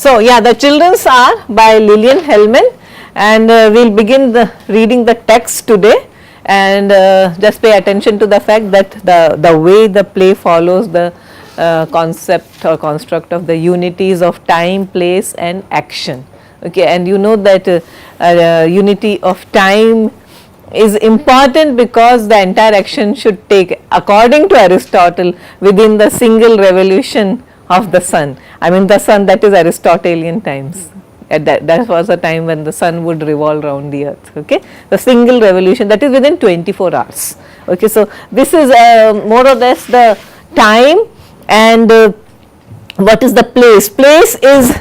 So, yeah, the Children's Hour by Lillian Hellman, and we will begin reading the text today, and just pay attention to the fact that the way the play follows the concept or construct of the unities of time, place and action. Okay, and you know that unity of time is important because the entire action should take, according to Aristotle, within the single revolution of the sun. I mean the sun, that is Aristotelian times. That was a time when the sun would revolve around the earth. Okay, the single revolution, that is within 24 hours. Okay, so this is more or less the time, and what is the place? Place is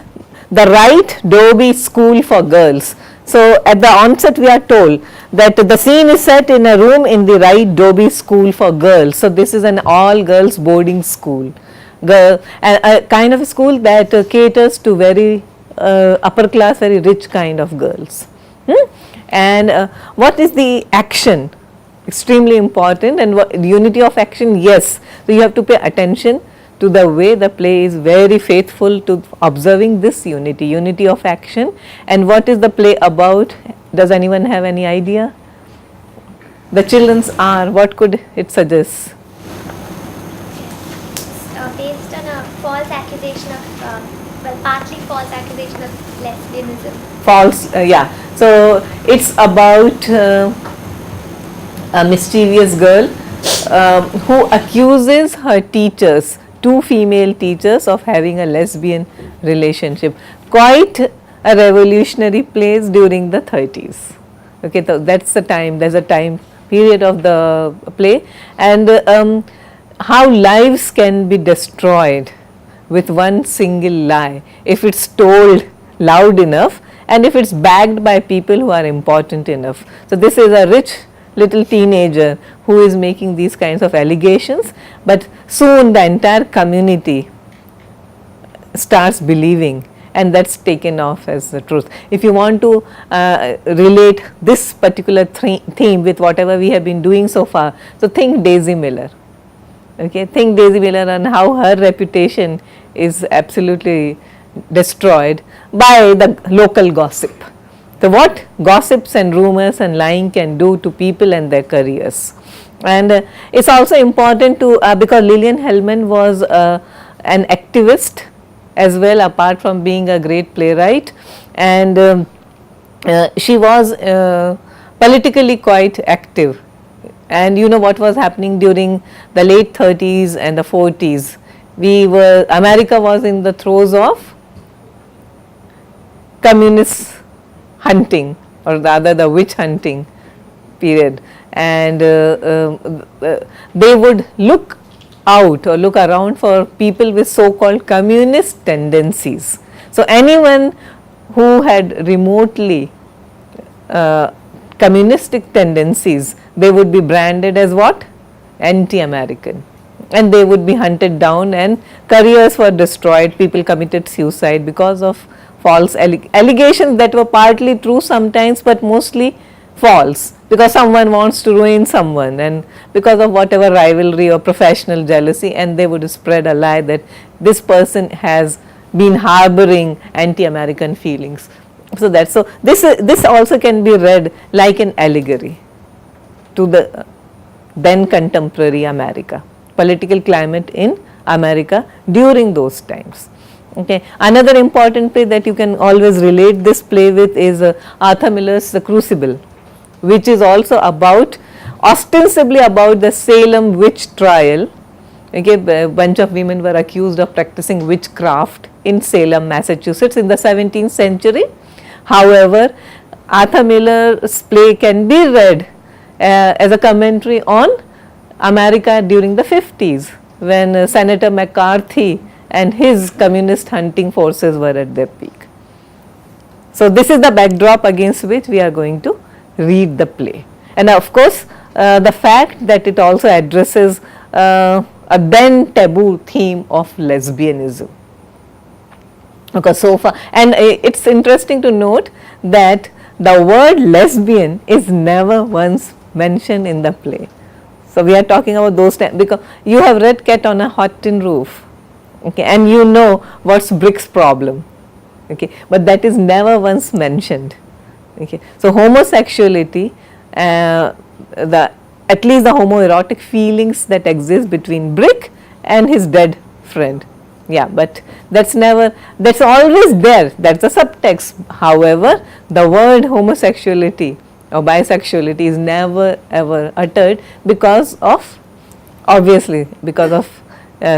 the right Dobie school for girls. So at the onset we are told that the scene is set in a room in the Right Dobie School for girls. So this is an all girls boarding school, and a kind of a school that caters to very upper class, very rich kind of girls. And what is the action? Extremely important. And what, unity of action, yes. So you have to pay attention to the way the play is very faithful to observing this unity of action. And what is the play about? Does anyone have any idea? The Children's Hour, what could it suggest? Based on a false accusation of, partly false accusation of lesbianism. False, yeah. So it's about a mischievous girl who accuses her teachers, two female teachers, of having a lesbian relationship. Quite a revolutionary place during the 30s. Okay, so that's the time, there's a time period of the play, and how lives can be destroyed with one single lie if it's told loud enough and if it's backed by people who are important enough. So this is a rich little teenager who is making these kinds of allegations, but soon the entire community starts believing, and that's taken off as the truth. If you want to relate this particular theme with whatever we have been doing so far, so think Daisy Miller. Okay, think Daisy Miller and how her reputation is absolutely destroyed by the local gossip. So what gossips and rumors and lying can do to people and their careers. And it's also important to, because Lillian Hellman was an activist as well, apart from being a great playwright, and she was politically quite active. And you know what was happening during the late 30s and the 40s. America was in the throes of communist hunting, or rather the witch hunting period, and they would look out or look around for people with so called communist tendencies. So anyone who had remotely communistic tendencies, they would be branded as what? Anti-American, and they would be hunted down, and careers were destroyed. People committed suicide because of false allegations that were partly true sometimes, but mostly false, because someone wants to ruin someone, and because of whatever rivalry or professional jealousy, and they would spread a lie that this person has been harboring anti-American feelings. So this also can be read like an allegory to the then contemporary America, political climate in America during those times. Okay. Another important play that you can always relate this play with is Arthur Miller's The Crucible, which is also about, ostensibly about the Salem witch trial. Okay, a bunch of women were accused of practicing witchcraft in Salem, Massachusetts in the 17th century. However, Arthur Miller's play can be read as a commentary on America during the 50s, when Senator McCarthy and his communist hunting forces were at their peak. So this is the backdrop against which we are going to read the play. And of course, the fact that it also addresses a then taboo theme of lesbianism. Okay, so far, and it's interesting to note that the word lesbian is never once mentioned in the play. So we are talking about those times, because you have read Cat on a Hot Tin Roof, okay, and you know what's Brick's problem. Okay, but that is never once mentioned. Okay, so homosexuality, the at least the homoerotic feelings that exist between Brick and his dead friend. Yeah, but that's never, that's always there, that's a subtext. However, the word homosexuality or bisexuality is never ever uttered because of, obviously, because of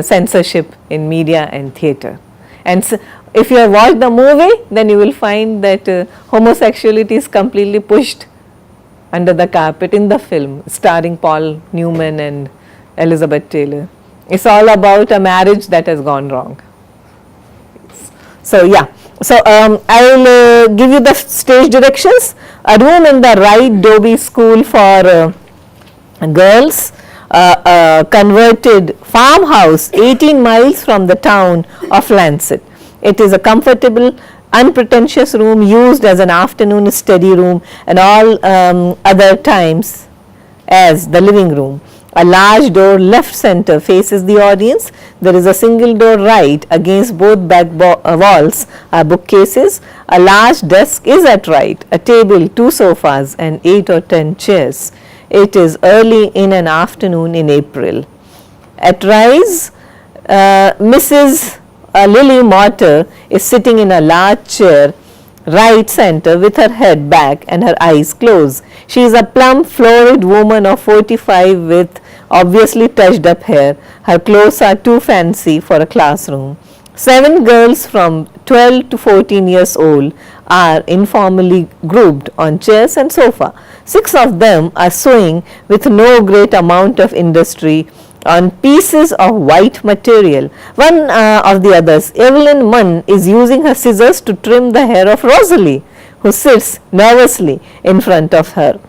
censorship in media and theatre. And so if you have watched the movie, then you will find that homosexuality is completely pushed under the carpet in the film starring Paul Newman and Elizabeth Taylor. It's all about a marriage that has gone wrong. So yeah, so I will give you the stage directions. A room in the Wright Doby School for girls, a converted farmhouse 18 miles from the town of Lancet. It is a comfortable, unpretentious room used as an afternoon study room and all other times as the living room. A large door left center faces the audience. There is a single door right against both back walls are bookcases. A large desk is at right, a table, 2 sofas and 8 or 10 chairs. It is early in an afternoon in April. At rise, Mrs. Lily Mortar is sitting in a large chair right center with her head back and her eyes closed. She is a plump, florid woman of 45 with obviously touched up hair. Her clothes are too fancy for a classroom. 7 girls from 12 to 14 years old are informally grouped on chairs and sofa. 6 of them are sewing with no great amount of industry on pieces of white material. One of the others, Evelyn Munn, is using her scissors to trim the hair of Rosalie, who sits nervously in front of her.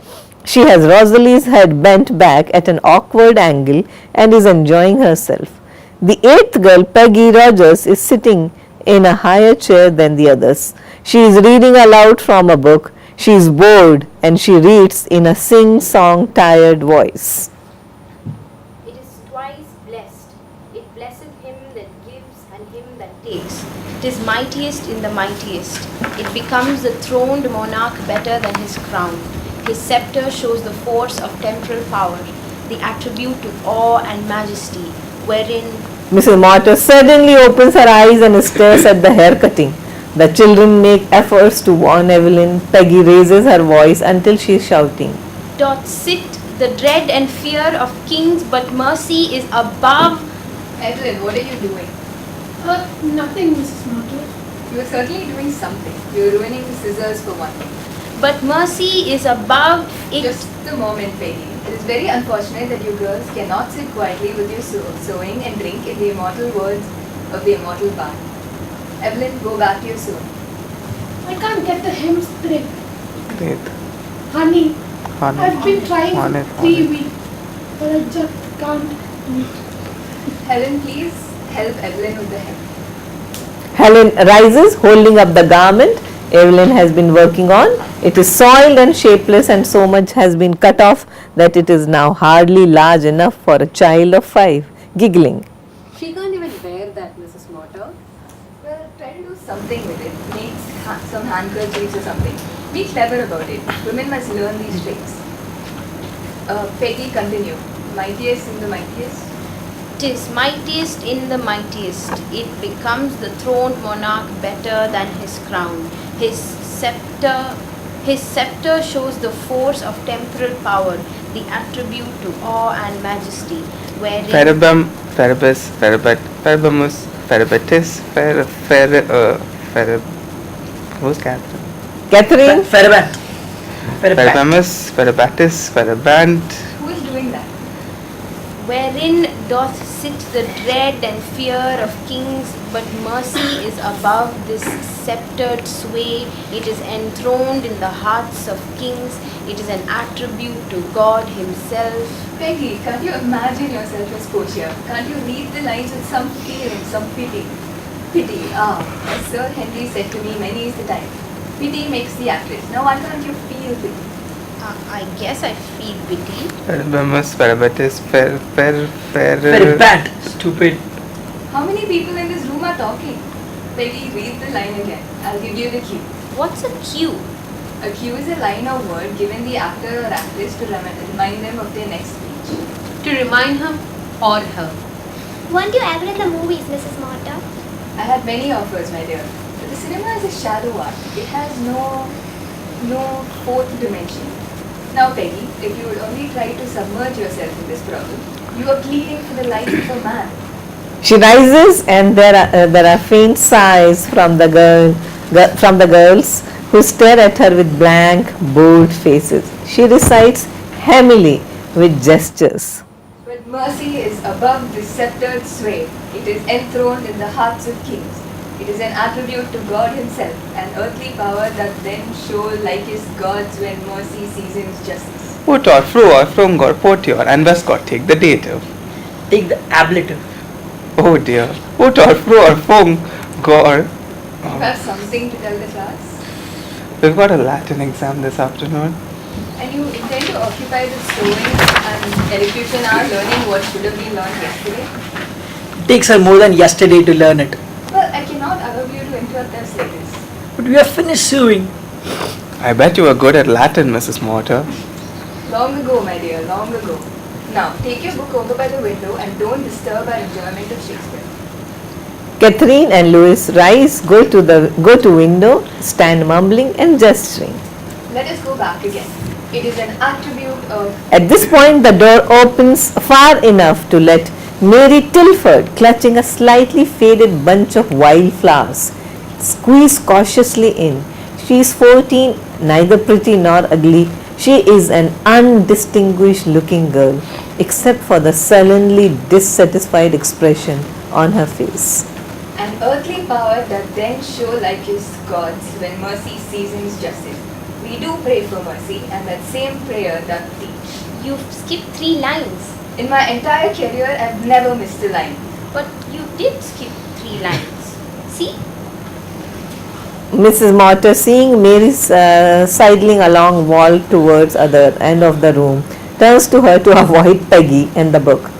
She has Rosalie's head bent back at an awkward angle and is enjoying herself. The 8th girl, Peggy Rogers, is sitting in a higher chair than the others. She is reading aloud from a book. She is bored and she reads in a sing-song tired voice. It is twice blessed. It blesseth him that gives and him that takes. It is mightiest in the mightiest. It becomes the throned monarch better than his crown. His scepter shows the force of temporal power, the attribute to awe and majesty, wherein Mrs. Mortar suddenly opens her eyes and stares at the hair cutting. The children make efforts to warn Evelyn. Peggy raises her voice until she is shouting. doth sit the dread and fear of kings, but mercy is above. Evelyn, what are you doing? Nothing, Mrs. Mortar. You are certainly doing something. You are ruining the scissors for one thing. But mercy is above it. Just a moment, Peggy. It is very unfortunate that you girls cannot sit quietly with your sewing and drink in the immortal words of the immortal bard. Evelyn, go back to your sewing. I can't get the hem straight. Great. Honey, On it. I've been trying On for it, 3 on it. weeks, but I just can't do it. Helen, please help Evelyn with the hem. Helen rises, holding up the garment Evelyn has been working on. It is soiled and shapeless, and so much has been cut off that it is now hardly large enough for a child of 5, giggling. She can't even wear that, Mrs. Mortar. Well, try to do something with it. Make some handkerchiefs or something. Be clever about it. Women must learn these tricks. Peggy, continue. Mightiest in the mightiest. Tis mightiest in the mightiest. It becomes the throned monarch better than his crown. His scepter shows the force of temporal power, the attribute to awe and majesty, wherein Ferabum, Ferabus, Ferabat, Ferabamus, Ferabatis, who's Catherine? Catherine, Ferabat. Ferabamus, Ferabatis, Ferabant. Who is doing that? wherein doth sit the dread and fear of kings, but mercy is above this sceptered sway. It is enthroned in the hearts of kings. It is an attribute to God himself. Peggy, can't you imagine yourself as Portia? Can't you read the lines with some feeling, some pity? Pity, as Sir Henry said to me many is the time. Pity makes the actress. Now why can't you feel pity? I guess I feel pity. Ferabamus, Ferabatis, Very bad. Stupid. How many people in this room are talking? Peggy, read the line again. I'll give you the cue. What's a cue? A cue is a line or word given the actor or actress to remind them of their next speech. To remind him or her. Weren't you ever in the movies, Mrs. Motter? I had many offers, my dear. But the cinema is a shallow art. It has no fourth dimension. Now, Peggy, if you would only try to submerge yourself in this problem, you are pleading for the life of a man. She rises, and there are faint sighs from the girls who stare at her with blank, bold faces. She recites hemmily with gestures. But mercy is above the sceptred sway. It is enthroned in the hearts of kings. It is an attribute to God himself, an earthly power that then show likest gods when mercy seasons justice. Put or fro or from or potior and Westcott take the dative. Take the ablative. Oh dear. Put or fro or from or. You have something to tell the class? We've got a Latin exam this afternoon. And you intend to occupy the sewing and elocution hour learning what should have been learned yesterday? It takes her more than yesterday to learn it. Well, I cannot allow you to interrupt us like this. But we have finished sewing. I bet you were good at Latin, Mrs. Mortar. Long ago, my dear, long ago. Now, take your book over by the window and don't disturb our enjoyment of Shakespeare. Catherine and Louis rise, go to window, stand mumbling and gesturing. Let us go back again. It is an attribute of... At this point, the door opens far enough to let Mary Tilford, clutching a slightly faded bunch of wild flowers, squeeze cautiously in. She is 14, neither pretty nor ugly. She is an undistinguished looking girl, except for the sullenly dissatisfied expression on her face. An earthly power that then show like his gods when mercy seasons justice. We do pray for mercy, and that same prayer doth teach. You've skipped 3 lines. In my entire career, I've never missed a line. But you did skip 3 lines. See? Mrs. Mortar, seeing Mary sidling along wall towards other end of the room, turns to her to avoid Peggy and the book.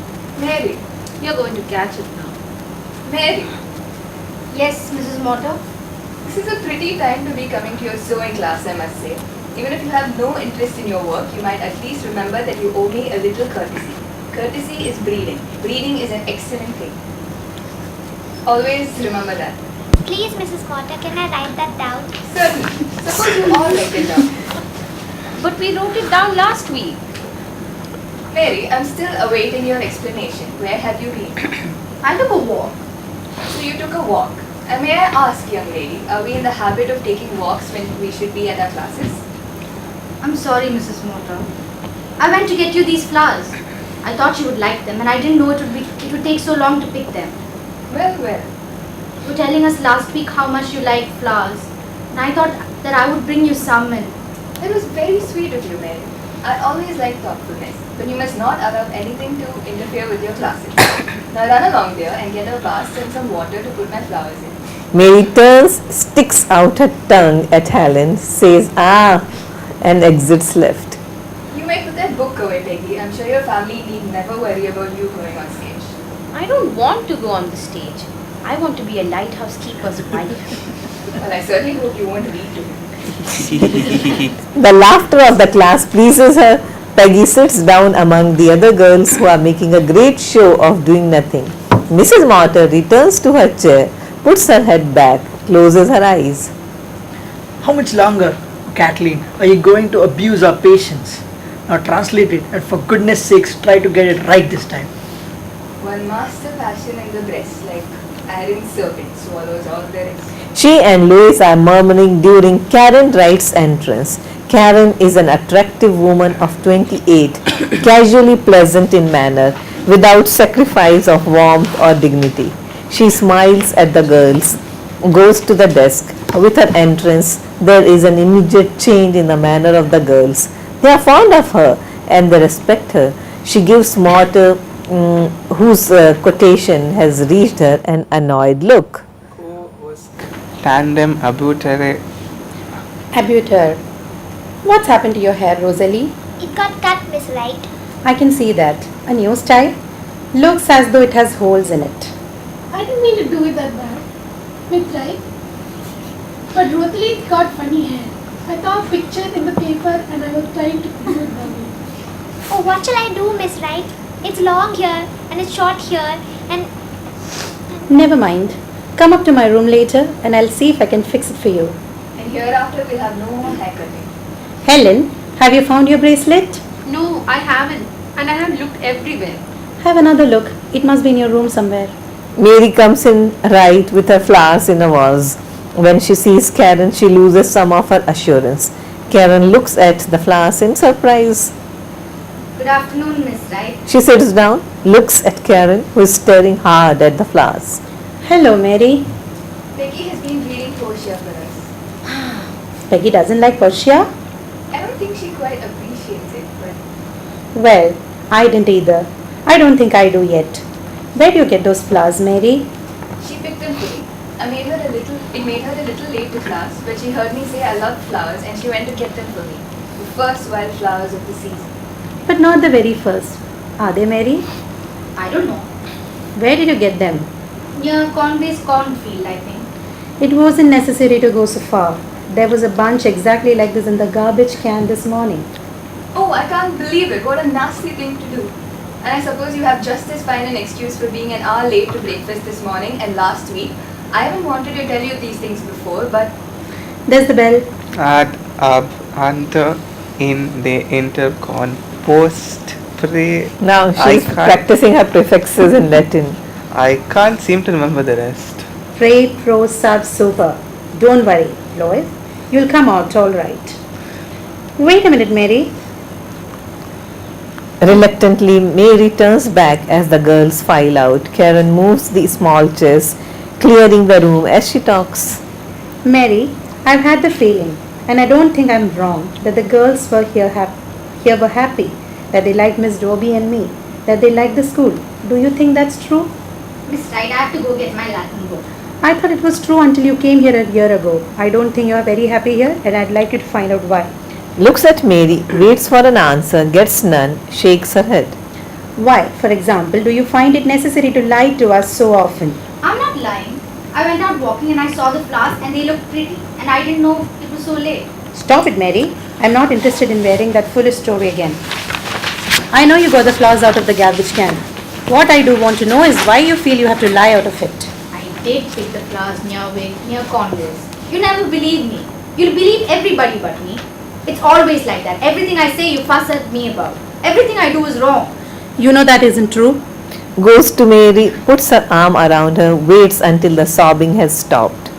Mary, You're going to catch it now. Mary, Yes, Mrs. Motter. this is a pretty time to be coming to your sewing class, I must say. Even if you have no interest in your work, you might at least remember that you owe me a little courtesy. Courtesy is breeding. Breeding is an excellent thing. Always remember that. Please, Mrs. Motter, can I write that down? Certainly. Suppose you all write it down. But we wrote it down last week. Mary, I'm still awaiting your explanation. Where have you been? I took a walk. So you took a walk. And may I ask, young lady, are we in the habit of taking walks when we should be at our classes? I'm sorry, Mrs. Motter. I went to get you these flowers. I thought you would like them, and I didn't know it would take so long to pick them. Well, well. You were telling us last week how much you liked flowers, and I thought that I would bring you some. And It was very sweet of you, Mary. I always like thoughtfulness, but you must not allow anything to interfere with your classes. Now run along there and get a vase and some water to put my flowers in. Mary turns, sticks out her tongue at Helen, says ah, and exits left. You may put that book away, Peggy. I'm sure your family need never worry about you going on stage. I don't want to go on the stage. I want to be a lighthouse keeper's wife. Well, I certainly hope you won't read to him. The laughter of the class pleases her. Peggy sits down among the other girls who are making a great show of doing nothing. Mrs. Mortar returns to her chair, puts her head back, closes her eyes. How much longer, Kathleen, are you going to abuse our patience? Now translate it, and for goodness sakes, try to get it right this time. One master passion in the breast, like iron serpent, swallows all the rest. She and Louis are murmuring during Karen Wright's entrance. Karen is an attractive woman of 28, casually pleasant in manner, without sacrifice of warmth or dignity. She smiles at the girls, goes to the desk. With her entrance, there is an immediate change in the manner of the girls. They are fond of her and they respect her. She gives Mortar, whose quotation has reached her, an annoyed look. Tandem abutere. Abuter. What's happened to your hair, Rosalie? It got cut, Miss Wright. I can see that. A new style? Looks as though it has holes in it. I didn't mean to do it that bad. With right? But Rosalie got funny hair. I saw a picture in the paper and I was trying to pin it down. Oh, what shall I do, Miss Wright? It's long here and it's short here and Never mind. Come up to my room later and I'll see if I can fix it for you. And hereafter we'll have no more haircutting. Helen, have you found your bracelet? No, I haven't. And I have looked everywhere. Have another look. It must be in your room somewhere. Mary comes in right with her flowers in a vase. When she sees Karen, she loses some of her assurance. Karen looks at the flowers in surprise. Good afternoon, Miss Wright. She sits down, looks at Karen, who is staring hard at the flowers. Hello, Mary. Peggy has been reading Portia for us. Peggy doesn't like Portia? I don't think she quite appreciates it, but Well, I didn't either. I don't think I do yet. Where do you get those flowers, Mary? she picked them for me. It made her a little late to class, but she heard me say I love flowers and she went to get them for me. The first wildflowers of the season. But not the very first. Are they, Mary? I don't know. Where did you get them? Near Conway's cornfield, I think. It wasn't necessary to go so far. There was a bunch exactly like this in the garbage can this morning. Oh, I can't believe it. What a nasty thing to do. And I suppose you have just as fine an excuse for being an hour late to breakfast this morning and last week. I haven't wanted to tell you these things before, but There's the bell. Ad ab ante in the intercon post pre. Now I she's can't- practicing her prefixes in Latin. I can't seem to remember the rest. Pray, pro, sub, super. Don't worry, Lois. You'll come out all right. Wait a minute, Mary. Reluctantly, Mary turns back as the girls file out. Karen moves the small chairs, clearing the room as she talks. Mary, I've had the feeling, and I don't think I'm wrong, that the girls were here were happy, that they liked Miss Dobie and me, that they liked the school. Do you think that's true? Miss Wright, I have to go get my Latin book. I thought it was true until you came here a year ago. I don't think you are very happy here, and I'd like you to find out why. Looks at Mary, waits for an answer, gets none, shakes her head. Why, for example, do you find it necessary to lie to us so often? I'm not lying. I went out walking and I saw the flowers and they looked pretty. And I didn't know it was so late. Stop it, Mary. I'm not interested in wearing that foolish story again. I know you got the flowers out of the garbage can. What I do want to know is why you feel you have to lie out of it. I did pick the flowers near Conway's. You never believe me. You'll believe everybody but me. It's always like that. Everything I say you fuss at me about. Everything I do is wrong. You know that isn't true. Goes to Mary, puts her arm around her, waits until the sobbing has stopped.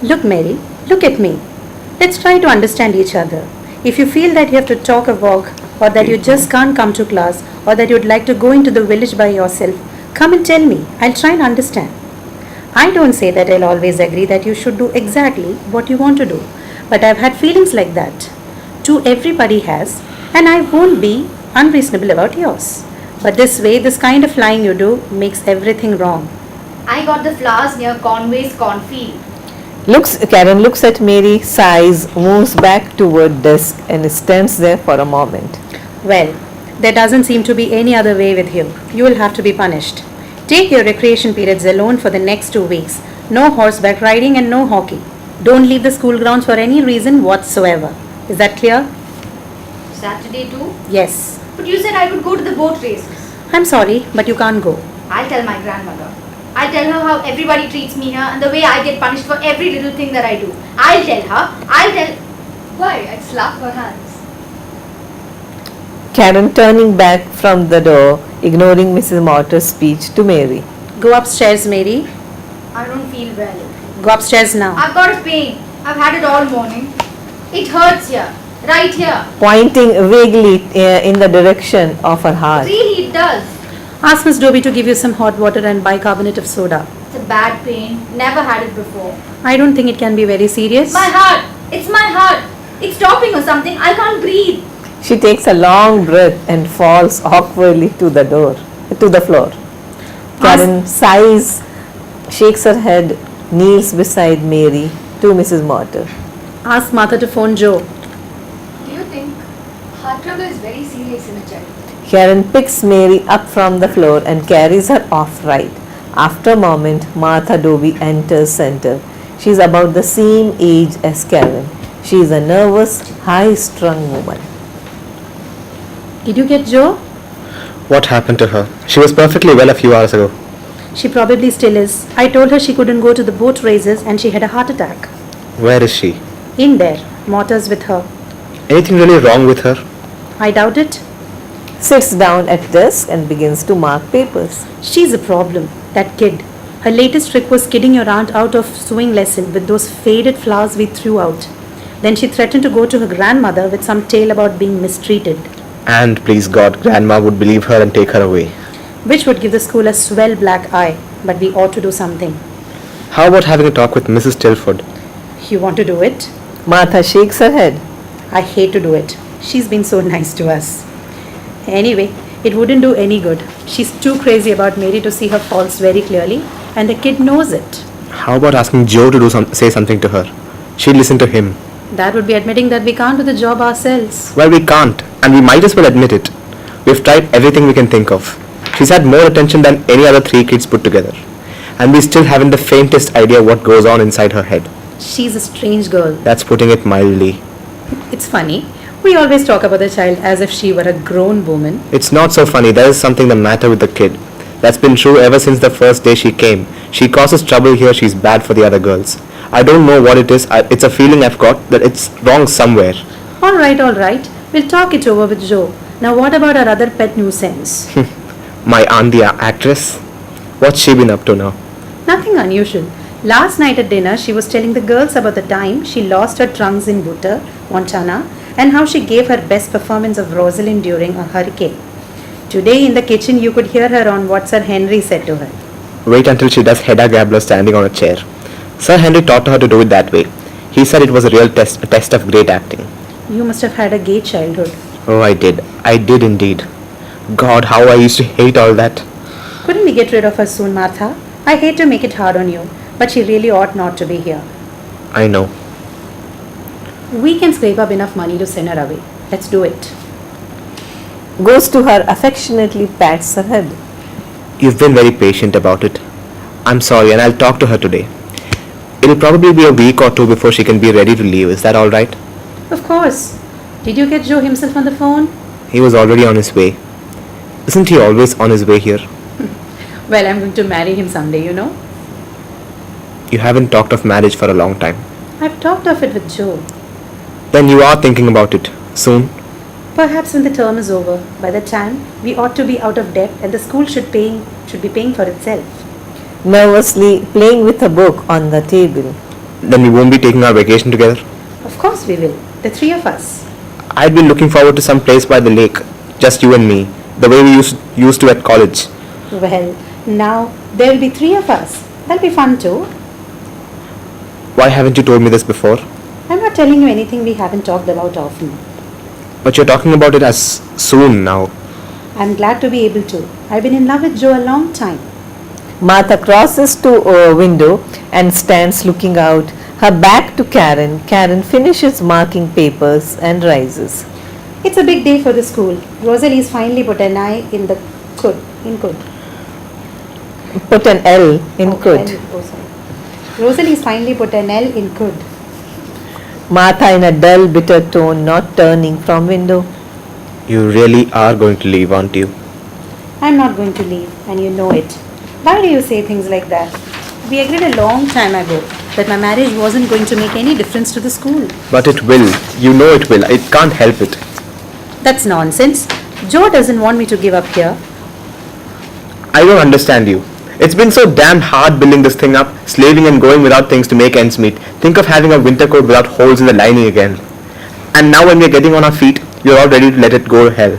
Look, Mary, look at me. Let's try to understand each other. If you feel that you have to talk or walk, or that you just can't come to class, or that you'd like to go into the village by yourself, come and tell me. I'll try and understand. I don't say that I'll always agree that you should do exactly what you want to do, but I've had feelings like that. Too, everybody has, and I won't be unreasonable about yours. But this way, this kind of lying you do makes everything wrong. I got the flowers near Conway's cornfield. Karen looks at Mary, sighs, moves back toward desk and stands there for a moment. Well, there doesn't seem to be any other way with you. You will have to be punished. Take your recreation periods alone for the next 2 weeks. No horseback riding and no hockey. Don't leave the school grounds for any reason whatsoever. Is that clear? Saturday too? Yes. But you said I could go to the boat races. I'm sorry, but you can't go. I'll tell my grandmother. I'll tell her how everybody treats me here and the way I get punished for every little thing that I do. I'll tell her. why? I'd slap her hands. Karen turning back from the door, ignoring Mrs. Morter's speech to Mary. Go upstairs, Mary. I don't feel well. Go upstairs now. I've got a pain. I've had it all morning. It hurts here. Right here. Pointing vaguely in the direction of her heart. Really, it does. Ask Miss Dobie to give you some hot water and bicarbonate of soda. It's a bad pain. Never had it before. I don't think it can be very serious. My heart. It's my heart. It's stopping or something. I can't breathe. She takes a long breath and falls awkwardly to the floor. Karen sighs, shakes her head, kneels beside Mary to Mrs. Morter. Ask Martha to phone Joe. Do you think heart trouble is very serious in a child? Karen picks Mary up from the floor and carries her off right. After a moment, Martha Dobie enters center. She is about the same age as Karen. She is a nervous, high-strung woman. Did you get Joe? What happened to her? She was perfectly well a few hours ago. She probably still is. I told her she couldn't go to the boat races and she had a heart attack. Where is she? In there. Mortar's with her. Anything really wrong with her? I doubt it. Sits down at desk and begins to mark papers. She's a problem. That kid. Her latest trick was kidding your aunt out of sewing lesson with those faded flowers we threw out. Then she threatened to go to her grandmother with some tale about being mistreated. And please God, Grandma would believe her and take her away. Which would give the school a swell black eye. But we ought to do something. How about having a talk with Mrs. Tilford? You want to do it? Martha shakes her head. I hate to do it. She's been so nice to us. Anyway, it wouldn't do any good. She's too crazy about Mary to see her faults very clearly, and the kid knows it. How about asking Joe to say something to her? She'd listen to him. That would be admitting that we can't do the job ourselves. Well, we can't, and we might as well admit it. We've tried everything we can think of. She's had more attention than any other 3 kids put together. And we still haven't the faintest idea what goes on inside her head. She's a strange girl. That's putting it mildly. It's funny. We always talk about the child as if she were a grown woman. It's not so funny. There is something the matter with the kid. That's been true ever since the first day she came. She causes trouble here. She's bad for the other girls. I don't know what it is. It's a feeling I've got that it's wrong somewhere. All right. We'll talk it over with Joe. Now what about our other pet nuisance? My aunt, the actress? What's she been up to now? Nothing unusual. Last night at dinner, she was telling the girls about the time she lost her trunks in Butter, Montana, and how she gave her best performance of Rosalind during a hurricane. Today in the kitchen, you could hear her on what Sir Henry said to her. Wait until she does Hedda Gabler standing on a chair. Sir Henry taught her to do it that way. He said it was a real test, a test of great acting. You must have had a gay childhood. Oh, I did. I did indeed. God, how I used to hate all that. Couldn't we get rid of her soon, Martha? I hate to make it hard on you, but she really ought not to be here. I know. We can scrape up enough money to send her away. Let's do it. Goes to her, affectionately pats her head. You've been very patient about it. I'm sorry, and I'll talk to her today. It'll probably be a week or 2 before she can be ready to leave. Is that all right? Of course. Did you get Joe himself on the phone? He was already on his way. Isn't he always on his way here? Well, I'm going to marry him someday, you know. You haven't talked of marriage for a long time. I've talked of it with Joe. Then you are thinking about it. Soon? Perhaps when the term is over. By that time, we ought to be out of debt and the school should be paying for itself. Nervously playing with a book on the table. Then we won't be taking our vacation together? Of course we will. The 3 of us. I'd be looking forward to some place by the lake. Just you and me. The way we used to at college. Well, now there will be 3 of us. That'll be fun too. Why haven't you told me this before? I'm not telling you anything we haven't talked about often. But you're talking about it as soon now. I'm glad to be able to. I've been in love with Joe a long time. Martha crosses to a window and stands looking out, her back to Karen. Karen finishes marking papers and rises. It's a big day for the school. Rosalie's finally put an I in the could. Put an L in could. Rosalie's finally put an L in could. Martha in a dull, bitter tone, not turning from window. You really are going to leave, aren't you? I'm not going to leave, and you know it. Why do you say things like that? We agreed a long time ago that my marriage wasn't going to make any difference to the school. But it will. You know it will. It can't help it. That's nonsense. Joe doesn't want me to give up here. I don't understand you. It's been so damn hard building this thing up, slaving and going without things to make ends meet. Think of having a winter coat without holes in the lining again. And now when we're getting on our feet, you're all ready to let it go to hell.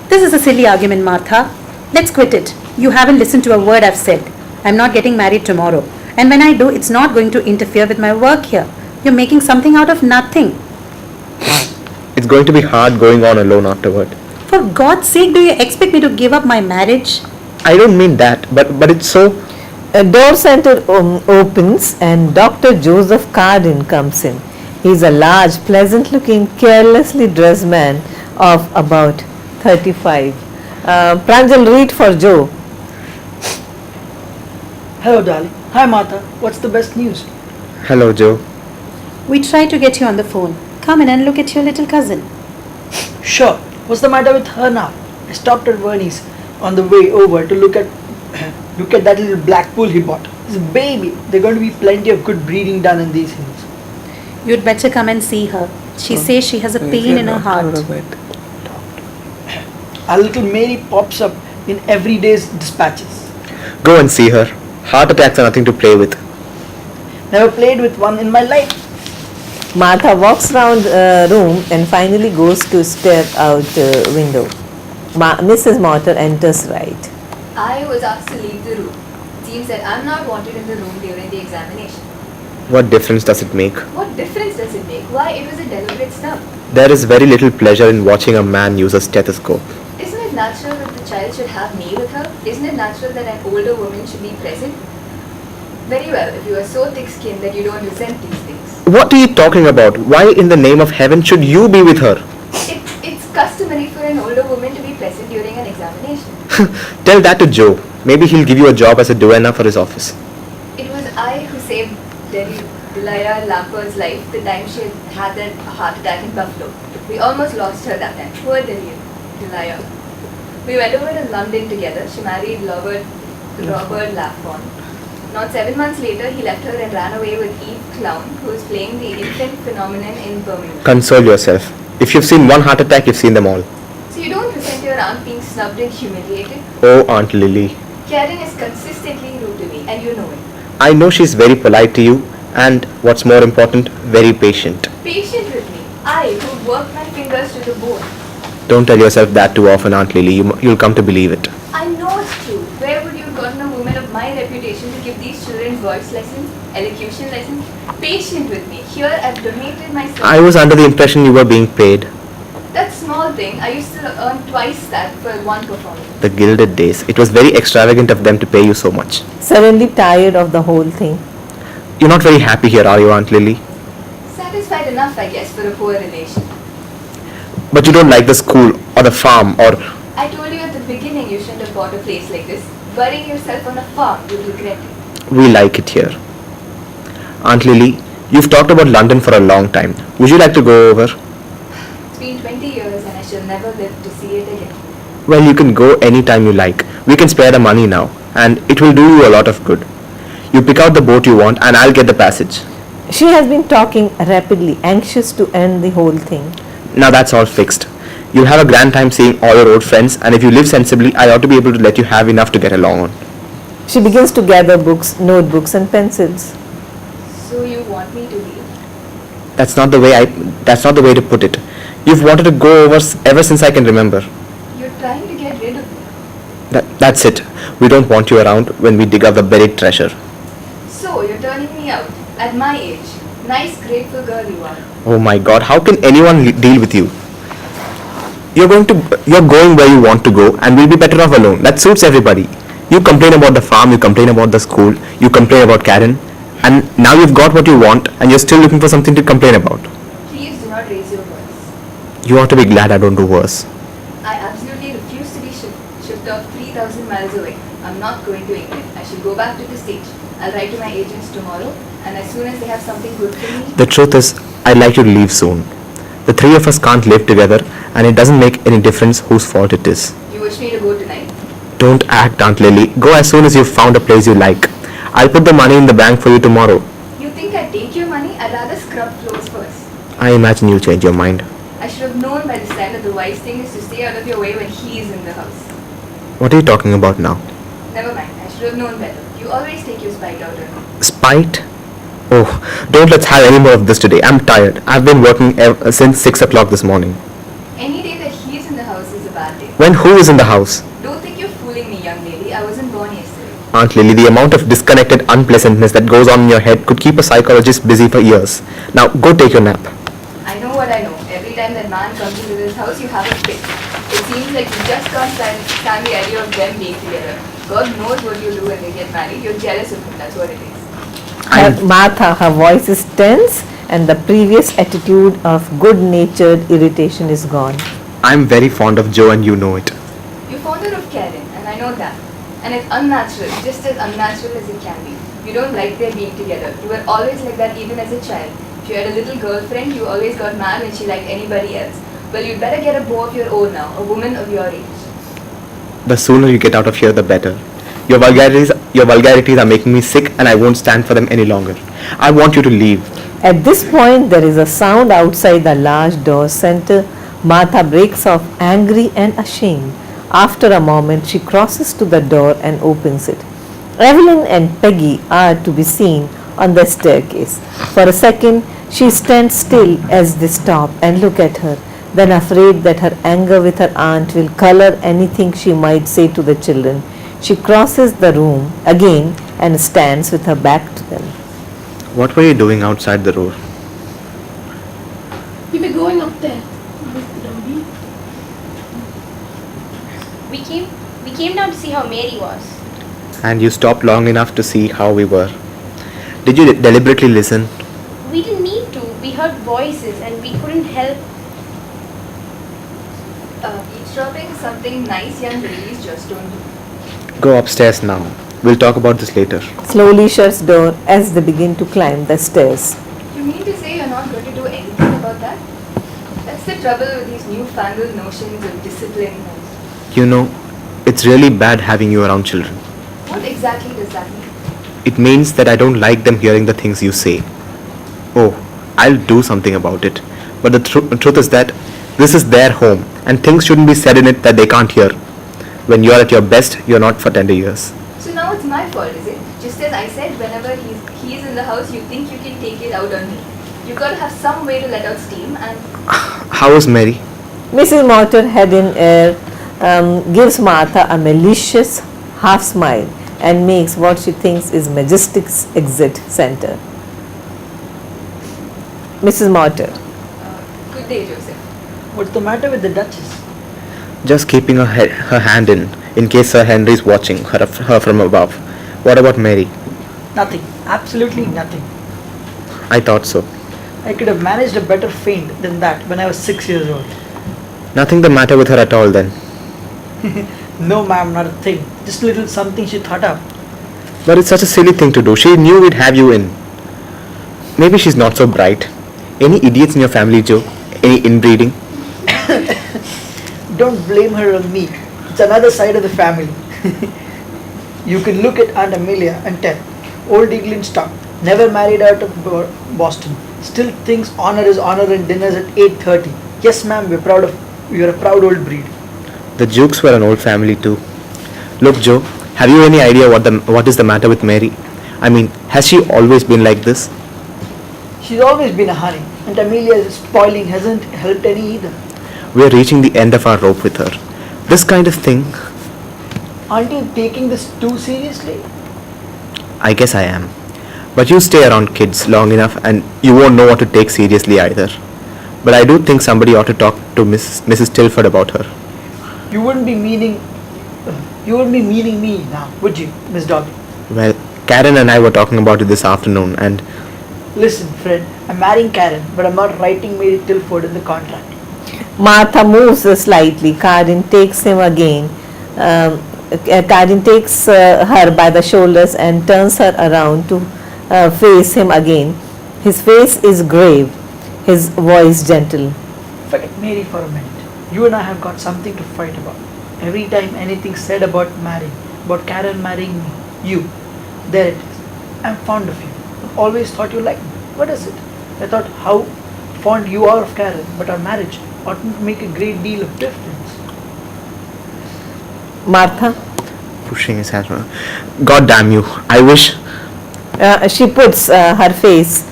This is a silly argument, Martha. Let's quit it. You haven't listened to a word I've said. I'm not getting married tomorrow. And when I do, it's not going to interfere with my work here. You're making something out of nothing. It's going to be hard going on alone afterward. For God's sake, do you expect me to give up my marriage? I don't mean that, but it's so... A door center opens and Dr. Joseph Cardin comes in. He is a large, pleasant-looking, carelessly dressed man of about 35. Pranjal, read for Joe. Hello, darling. Hi, Martha. What's the best news? Hello, Joe. We tried to get you on the phone. Come in and look at your little cousin. Sure. What's the matter with her now? I stopped at Vernie's on the way over to look at that little black pool he bought. It's a baby. There's going to be plenty of good breeding done in these hills. You'd better come and see her. She says she has a pain in her heart. Our little Mary pops up in every day's dispatches. Go and see her. Heart attacks are nothing to play with. Never played with one in my life. Martha walks round room and finally goes to stare out window. Mrs. Motter enters right. I was asked to leave the room. It seems that I'm not wanted in the room during the examination. What difference does it make? What difference does it make? Why, it was a deliberate snub. There is very little pleasure in watching a man use a stethoscope. Isn't it natural that the child should have me with her? Isn't it natural that an older woman should be present? Very well, if you are so thick-skinned that you don't resent these things. What are you talking about? Why in the name of heaven should you be with her? It's customary for an older woman to be present during an examination. Tell that to Joe. Maybe he'll give you a job as a duenna for his office. It was I who saved Delia Lampert's life the time she had that heart attack in Buffalo. We almost lost her that time. Poor Delia. We went over to London together. She married Robert Laphon. Not 7 months later, he left her and ran away with Eve Clown, who is playing the infant phenomenon in Birmingham. Console yourself. If you've seen one heart attack, you've seen them all. So you don't resent your aunt being snubbed and humiliated? Oh, Aunt Lily. Karen is consistently rude to me, and you know it. I know she's very polite to you and, what's more important, very patient. Patient with me. I, who worked my fingers to the bone. Don't tell yourself that too often, Aunt Lily. You'll come to believe it. I know it's true. Where would you have gotten a woman of my reputation to give these children voice lessons, elocution lessons? Patient with me. Here I've donated myself. I was under the impression you were being paid. That small thing, I used to earn twice that for one performance. The gilded days. It was very extravagant of them to pay you so much. Suddenly tired of the whole thing. You're not very happy here, are you, Aunt Lily? Satisfied enough, I guess, for a poor relation. But you don't like the school or the farm or... I told you at the beginning you shouldn't have bought a place like this. Burying yourself on a farm, you'd regret it. We like it here. Aunt Lily, you've talked about London for a long time. Would you like to go over? It's been 20 years and I shall never live to see it again. Well, you can go anytime you like. We can spare the money now, and it will do you a lot of good. You pick out the boat you want and I'll get the passage. She has been talking rapidly, anxious to end the whole thing. Now that's all fixed. You'll have a grand time seeing all your old friends, and if you live sensibly, I ought to be able to let you have enough to get along on. She begins to gather books, notebooks and pencils. So you want me to leave? That's not the way to put it. You've wanted to go over ever since I can remember. You're trying to get rid of me. That's it. We don't want you around when we dig up the buried treasure. So you're turning me out at my age. Nice, grateful girl you are. Oh my God, how can anyone deal with you? You're going where you want to go, and we'll be better off alone. That suits everybody. You complain about the farm, you complain about the school, you complain about Karen, and now you've got what you want, and you're still looking for something to complain about. Please do not raise your voice. You ought to be glad I don't do worse. I absolutely refuse to be shipped off 3,000 miles away. I'm not going to England. I shall go back to the stage. I'll write to my agents tomorrow, and as soon as they have something good for me... The truth is, I'd like you to leave soon. The three of us can't live together, and it doesn't make any difference whose fault it is. You wish me to go tonight? Don't act, Aunt Lily. Go as soon as you've found a place you like. I'll put the money in the bank for you tomorrow. You think I'd take your money? I'd rather scrub floors first. I imagine you'll change your mind. I should have known by this time that the wise thing is to stay out of your way when he is in the house. What are you talking about now? Never mind. I should have known better. You always take your spite out on me. Spite? Oh, don't let's have any more of this today. I'm tired. I've been working since 6 o'clock this morning. Any day that he is in the house is a bad day. When who is in the house? Don't think you're fooling me, young lady. I wasn't born yesterday. Aunt Lily, the amount of disconnected unpleasantness that goes on in your head could keep a psychologist busy for years. Now, go take your nap. I know what I know. Every time that man comes into this house, you have a fit. It seems like you just can't stand the idea of them being together. God knows what you do when they get married. You're jealous of him. That's what it is. Martha, her voice is tense and the previous attitude of good-natured irritation is gone. I'm very fond of Joe and you know it. You're fonder of Karen, and I know that. And it's unnatural, just as unnatural as it can be. You don't like their being together. You were always like that even as a child. If you had a little girlfriend, you always got mad when she liked anybody else. Well, you'd better get a beau of your own now, a woman of your age. The sooner you get out of here, the better. Your vulgarities are making me sick and I won't stand for them any longer. I want you to leave. At this point, there is a sound outside the large door center. Martha breaks off, angry and ashamed. After a moment, she crosses to the door and opens it. Evelyn and Peggy are to be seen on the staircase. For a second, she stands still as they stop and look at her, then afraid that her anger with her aunt will color anything she might say to the children. She crosses the room again and stands with her back to them. What were you doing outside the door? We were going up there with Dobby. We came down to see how Mary was. And you stopped long enough to see how we were. Did you deliberately listen? We didn't need to. We heard voices and we couldn't help. Eavesdropping is something nice young ladies just don't do. Go upstairs now. We'll talk about this later. Slowly shuts door as they begin to climb the stairs. You mean to say you're not going to do anything about that? That's the trouble with these newfangled notions of discipline. You know, it's really bad having you around children. What exactly does that mean? It means that I don't like them hearing the things you say. Oh, I'll do something about it. But the truth is that this is their home and things shouldn't be said in it that they can't hear. When you're at your best, you're not for tender years. So now it's my fault, is it? Just as I said, whenever he's in the house, you think you can take it out on me. You've got to have some way to let out steam and... How is Mary? Mrs. Mortar, head in air, gives Martha a malicious half smile and makes what she thinks is Majestic's exit center. Mrs. Mortar. Good day, Joseph. What's the matter with the Duchess? Just keeping her hand in case Sir Henry's watching her from above. What about Mary? Nothing. Absolutely nothing. I thought so. I could have managed a better feint than that when I was 6 years old. Nothing the matter with her at all then. No ma'am, not a thing. Just a little something she thought up. But it's such a silly thing to do. She knew we'd have you in. Maybe she's not so bright. Any idiots in your family, Joe? Any inbreeding? Don't blame her on me. It's another side of the family. You can look at Aunt Amelia and tell. Old England stock. Never married out of Boston. Still thinks honor is honor and dinners at 8:30. Yes ma'am, you're a proud old breed. The Jukes were an old family too. Look, Joe, have you any idea what is the matter with Mary? I mean, has she always been like this? She's always been a honey. And Amelia's spoiling hasn't helped any either. We're reaching the end of our rope with her. This kind of thing... Aren't you taking this too seriously? I guess I am. But you stay around kids long enough and you won't know what to take seriously either. But I do think somebody ought to talk to Mrs. Tilford about her. You wouldn't be meaning me now, would you, Miss Dobby? Well, Karen and I were talking about it this afternoon and... Listen, Fred, I'm marrying Karen, but I'm not writing Mary Tilford in the contract. Martha moves slightly. Karen takes him again. Karen takes her by the shoulders and turns her around to face him again. His face is grave, his voice gentle. Forget Mary for a minute. You and I have got something to fight about. Every time anything's said about Karen marrying me, you, there it is. I'm fond of you. I've always thought you liked me. What is it? I thought how fond you are of Karen, but our marriage oughtn't make a great deal of difference. Martha? Pushing his hand. God damn you. I wish... She puts her face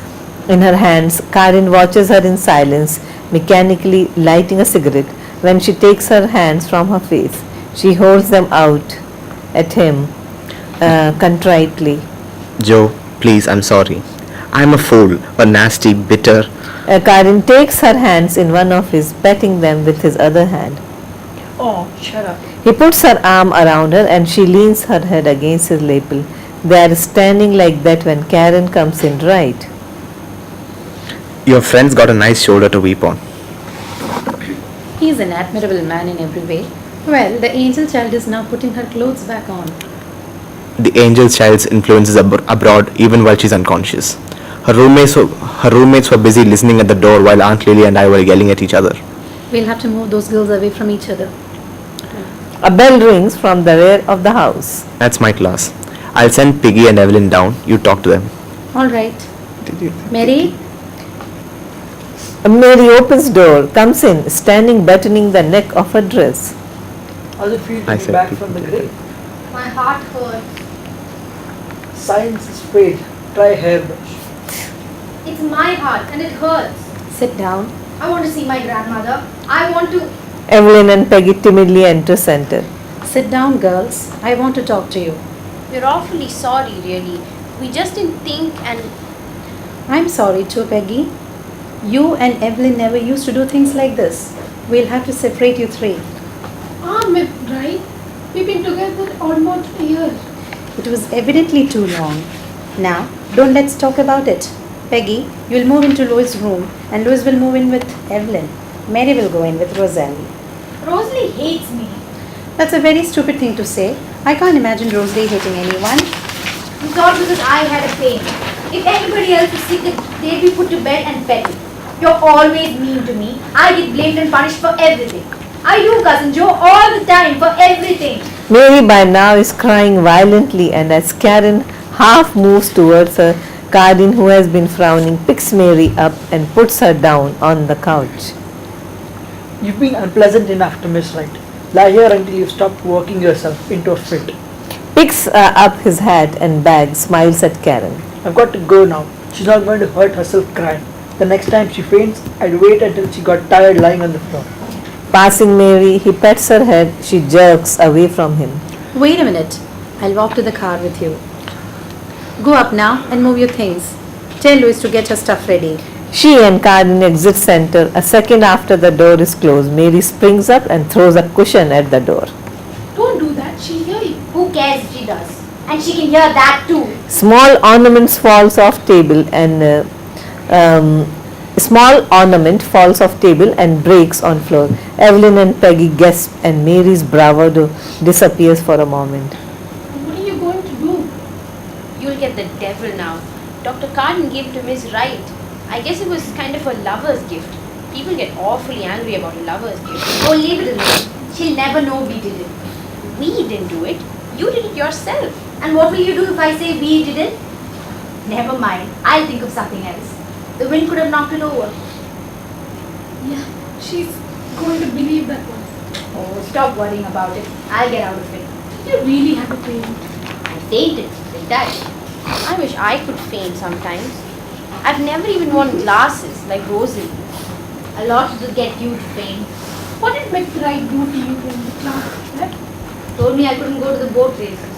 in her hands. Karen watches her in silence, mechanically lighting a cigarette. When she takes her hands from her face, she holds them out at him contritely. Joe, please, I'm sorry. I'm a fool, a nasty, bitter... Karen takes her hands in one of his, patting them with his other hand. Oh, shut up. He puts her arm around her and she leans her head against his lapel. They are standing like that when Karen comes in, right? Your friend's got a nice shoulder to weep on. He is an admirable man in every way. Well, the angel child is now putting her clothes back on. the angel child's influences abroad even while she's unconscious. Her roommates were busy listening at the door while Aunt Lily and I were yelling at each other. We'll have to move those girls away from each other. A bell rings from the rear of the house. That's my class. I'll send Piggy and Evelyn down. You talk to them. All right. Mary? Mary opens door, comes in, standing buttoning the neck of her dress. How's it feel to I be said back people from the did grave? My heart hurts. Science is failed. Try hairbrush. It's my heart and it hurts. Sit down. I want to see my grandmother. I want to. Evelyn and Peggy timidly enter center. Sit down, girls. I want to talk to you. We're awfully sorry, really. We just didn't think and I'm sorry too, Peggy. You and Evelyn never used to do things like this. We'll have to separate you three. Myth, right? We've been together almost a year. It was evidently too long. Now, don't let's talk about it. Peggy, you'll move into Louis' room and Louis will move in with Evelyn. Mary will go in with Rosalie. Rosalie hates me. That's a very stupid thing to say. I can't imagine Rosalie hating anyone. It's all because I had a pain. If anybody else was sick, they'd be put to bed and petted. You're always mean to me. I get blamed and punished for everything. I do, Cousin Joe, all the time for everything. Mary by now is crying violently, and as Karen half moves towards her, Cardin, who has been frowning, picks Mary up and puts her down on the couch. You've been unpleasant enough to Miss Wright. Lie here until you've stopped working yourself into a fit. Picks up his hat and bag, smiles at Karen. I've got to go now. She's not going to hurt herself crying. The next time she faints, I'd wait until she got tired lying on the floor. Passing Mary, he pets her head. She jerks away from him. Wait a minute. I'll walk to the car with you. Go up now and move your things. Tell Louis to get her stuff ready. She and Cardin exit center. A second after the door is closed, Mary springs up and throws a cushion at the door. Don't do that, she'll hear you. Who cares if she does? And she can hear that too. Small ornaments falls off table and small ornament falls off table and breaks on floor. Evelyn and Peggy gasp and Mary's bravado disappears for a moment. What are you going to do? you'll get the devil now. Dr. Cardin gave it to Miss Wright. I guess it was kind of a lover's gift. People get awfully angry about a lover's gift. Oh, leave it alone. She'll never know we did it. We didn't do it. You did it yourself. And what will you do if I say we did it? Never mind. I'll think of something else. The wind could have knocked it over. Yeah, she's going to believe that one. Oh, stop worrying about it. I'll get out of it. You really had a pain. I fainted. Didn't I? I wish I could faint sometimes. I've never even worn glasses like Rosie. A lot to get you to faint. What did Miss Wright do to you in the class? Right? Told me I couldn't go to the boat races.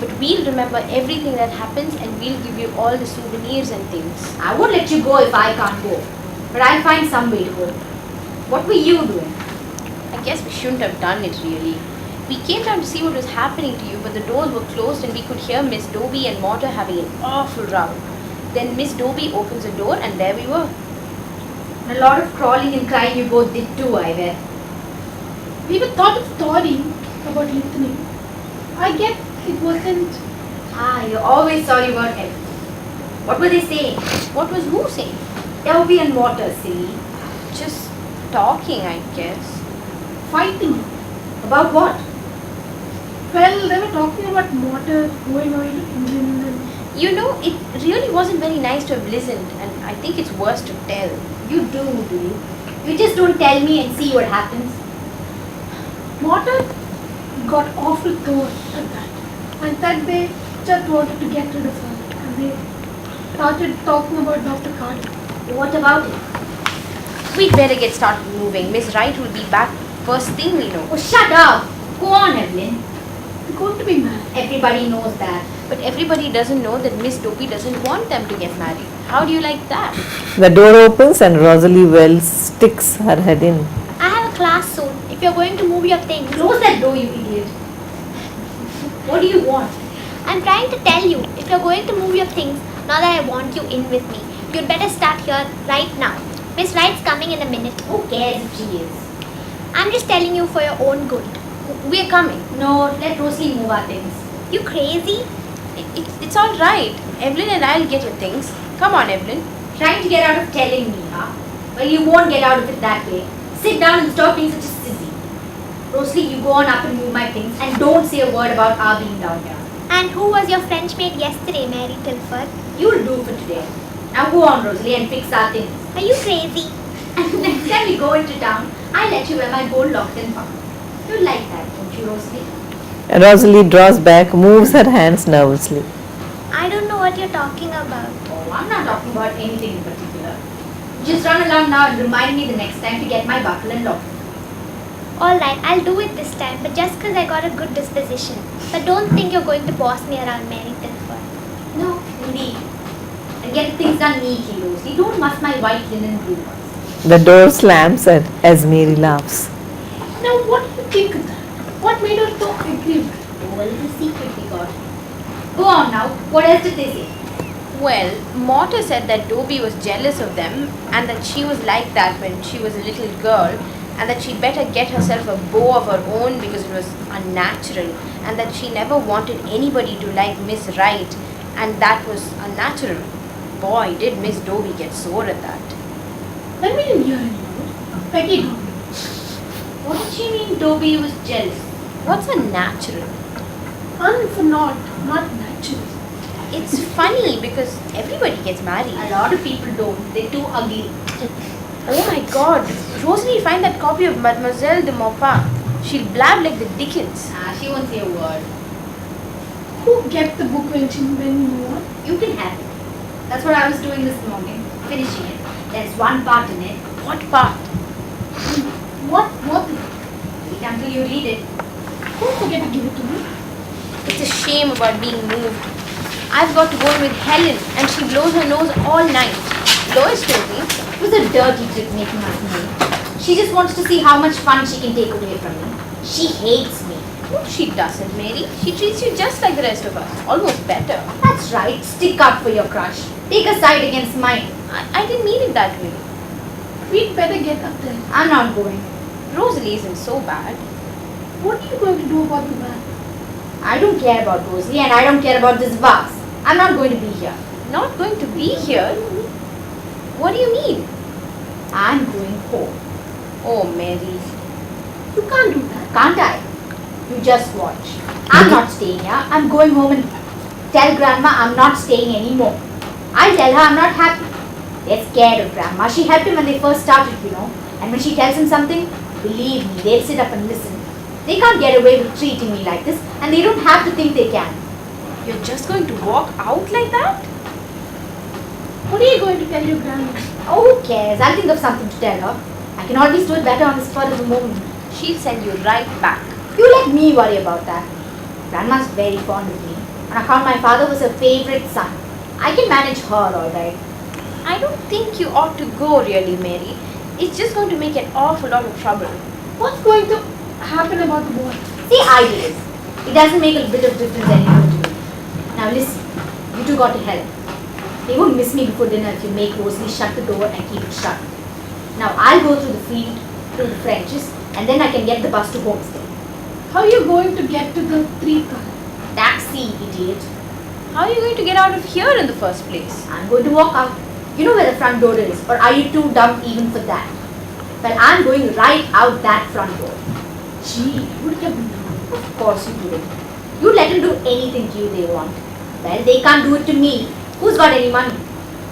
But we'll remember everything that happens and we'll give you all the souvenirs and things. I won't let you go if I can't go. But I'll find some way to go. What were you doing? I guess we shouldn't have done it really. We came down to see what was happening to you, but the doors were closed and we could hear Miss Dobie and Mortar having an awful row. Then Miss Dobie opens the door and there we were. A lot of crawling and crying you both did too, I bet. We were thought of story about listening. I guess it wasn't. You're always sorry about everything. What were they saying? What was who saying? Dobie and Mortar, silly. Just talking, I guess. Fighting. About what? Well, they were talking about Mortar going away to England and You know, it really wasn't very nice to have listened, and I think it's worse to tell. You do you? You just don't tell me and see what happens. Mortar got awful sore at that. And that they just wanted to get rid of her. And they started talking about Dr. Cardin. What about it? We'd better get started moving. Miss Wright will be back first thing we know. Oh, shut up! Go on, Evelyn. You're going to be mad. Everybody knows that. But everybody doesn't know that Miss Dobie doesn't want them to get married. How do you like that? The door opens and Rosalie Wells sticks her head in. I have a class soon. If you're going to move your things. Close that door, you idiot. What do you want? I'm trying to tell you, if you're going to move your things, now that I want you in with me, you'd better start here right now. Miss Wright's coming in a minute. Who cares if she is? I'm just telling you for your own good. We're coming. No, let Rosalie move our things. You crazy? It's all right. Evelyn and I'll get your things. Come on, Evelyn. Trying to get out of telling me, huh? Well, you won't get out of it that way. Sit down and stop being such a sissy. Rosalie, you go on up and move my things and don't say a word about our being down here. And who was your French maid yesterday, Mary Tilford? You'll do for today. Now go on, Rosalie, and fix our things. Are you crazy? And next time we go into town, I'll let you wear my gold locked-in pump. You'll like that, won't you, Rosalie? Rosalie draws back, moves her hands nervously. I don't know what you're talking about. Oh, I'm not talking about anything in particular. Just run along now and remind me the next time to get my buckle and lock. Alright, I'll do it this time, but just because I got a good disposition. But don't think you're going to boss me around, Mary Tilford. No, indeed. And get things done neatly, Rosalie. Don't muss my white linen blue ones. The door slams as Mary laughs. Now, what do you think of that? What made her so agreeable? Oh, a little secret we got. Go on now. What else did they say? Well, Mortar said that Dobie was jealous of them and that she was like that when she was a little girl and that she'd better get herself a beau of her own because it was unnatural and that she never wanted anybody to like Miss Wright and that was unnatural. Boy, did Miss Dobie get sore at that. When we didn't hear any word, Peggy told me. What did she mean Dobie was jealous? What's unnatural? Not natural. It's funny because everybody gets married. A lot of people don't. They're too ugly. Oh my god, Rosalie, find that copy of Mademoiselle de Maupin. She'll blab like the Dickens. She won't say a word. Who get the book when you want? You can have it. That's what I was doing this morning. Finishing it. There's one part in it. What part? What? Wait until you read it. Don't forget to give it to me. It's a shame about being moved. I've got to go in with Helen and she blows her nose all night. Lois told me. It was a dirty trick making us move. She just wants to see how much fun she can take away from me. She hates me. No, she doesn't, Mary. She treats you just like the rest of us. Almost better. That's right. Stick up for your crush. Take a side against mine. I didn't mean it that way. We'd better get up there. I'm not going. Rosalie isn't so bad. What are you going to do about the van? I don't care about Rosalie and I don't care about this vase. I'm not going to be here. Not going to be here? What do you mean? I'm going home. Oh, Mary. You can't do that. Can't I? You just watch. I'm not staying here. I'm going home and tell Grandma I'm not staying anymore. I'll tell her I'm not happy. They're scared of Grandma. She helped him when they first started, you know. And when she tells him something, believe me, they'll sit up and listen. They can't get away with treating me like this and they don't have to think they can. You're just going to walk out like that? What are you going to tell your grandma? Oh, who cares? I'll think of something to tell her. I can always do it better on the spur of the moment. She'll send you right back. You let me worry about that. Grandma's very fond of me. On account my father was her favourite son. I can manage her alright. I don't think you ought to go really, Mary. It's just going to make an awful lot of trouble. What's going to happen about the boy? See, I did it. It doesn't make a bit of difference anymore to me. Now listen, you two got to help. They won't miss me before dinner if you make Rosalie shut the door and keep it shut. Now I'll go through the field, through the Frenches, and then I can get the bus to Homestead. How are you going to get to the 3-car? Taxi, idiot. How are you going to get out of here in the first place? I'm going to walk out. You know where the front door is, or are you too dumb even for that? Well, I'm going right out that front door. Gee, I would have known. Of course you wouldn't. You let them do anything to you they want. Well, they can't do it to me. Who's got any money?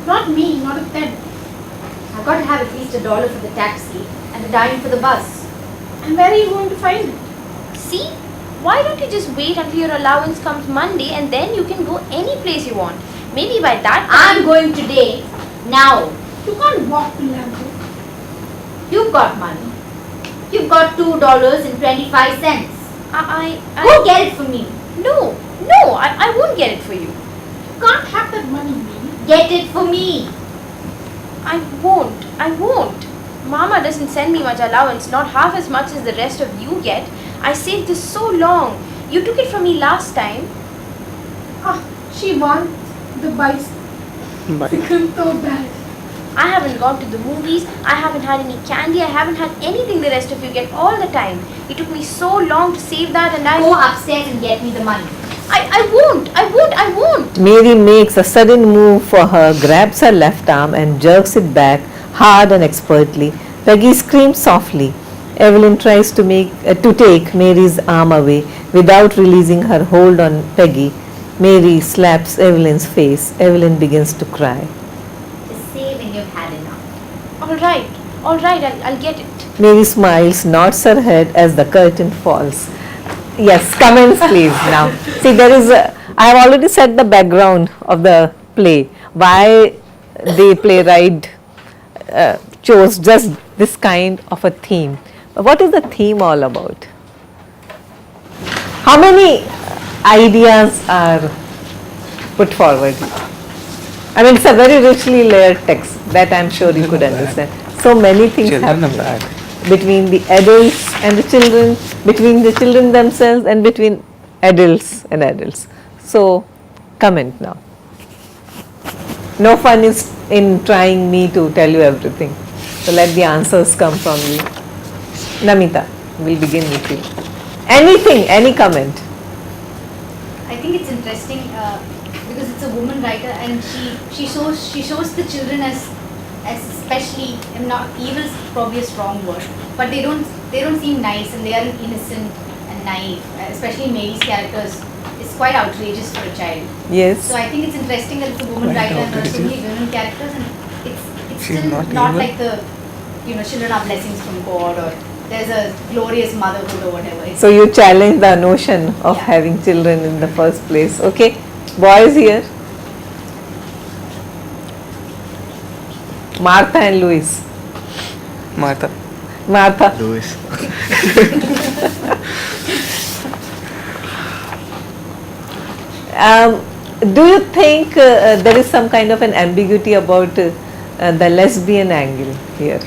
Not me, not a cent. I've got to have at least $1 for the taxi and a dime for the bus. And where are you going to find it? See? Why don't you just wait until your allowance comes Monday and then you can go any place you want? Maybe by that time... I'm going today. Now. You can't walk to Lambo. You've got money. You've got $2.25. Go get it for me. No, I won't get it for you. You can't have that money, Mary. Get it for me. I won't. Mama doesn't send me much allowance, not half as much as the rest of you get. I saved this so long. You took it from me last time. She wants the bicycle so bad. I haven't gone to the movies, I haven't had any candy, I haven't had anything the rest of you get all the time. It took me so long to save that and I... Go upstairs and get me the money. I won't. Mary makes a sudden move for her, grabs her left arm and jerks it back hard and expertly. Peggy screams softly. Evelyn tries to take Mary's arm away without releasing her hold on Peggy. Mary slaps Evelyn's face. Evelyn begins to cry. Just say when you've had enough. Alright, I'll get it. Mary smiles, nods her head as the curtain falls. Yes, comments please now. See, I have already set the background of the play. Why the playwright chose just this kind of a theme. What is the theme all about? How many ideas are put forward? I mean, it's a very richly layered text that I am sure you could understand. So many things happen between the adults and the children, between the children themselves and between adults and adults. So, comment now. No fun is in trying me to tell you everything. So, let the answers come from you. Namita, we'll begin with you. Anything, any comment? I think it's interesting because it's a woman writer and she shows the children as especially, not evil is probably a strong word, but they don't seem nice and they are innocent and naive. Especially Mary's characters is quite outrageous for a child. Yes. So I think it's interesting that it's a woman writer and there are so many women characters and it's still not like the children are blessings from God or there's a glorious motherhood or whatever. So you challenge the notion of having children in the first place. Okay, boys here. Martha and Louis. Martha. Louis. Do you think there is some kind of an ambiguity about the lesbian angle here?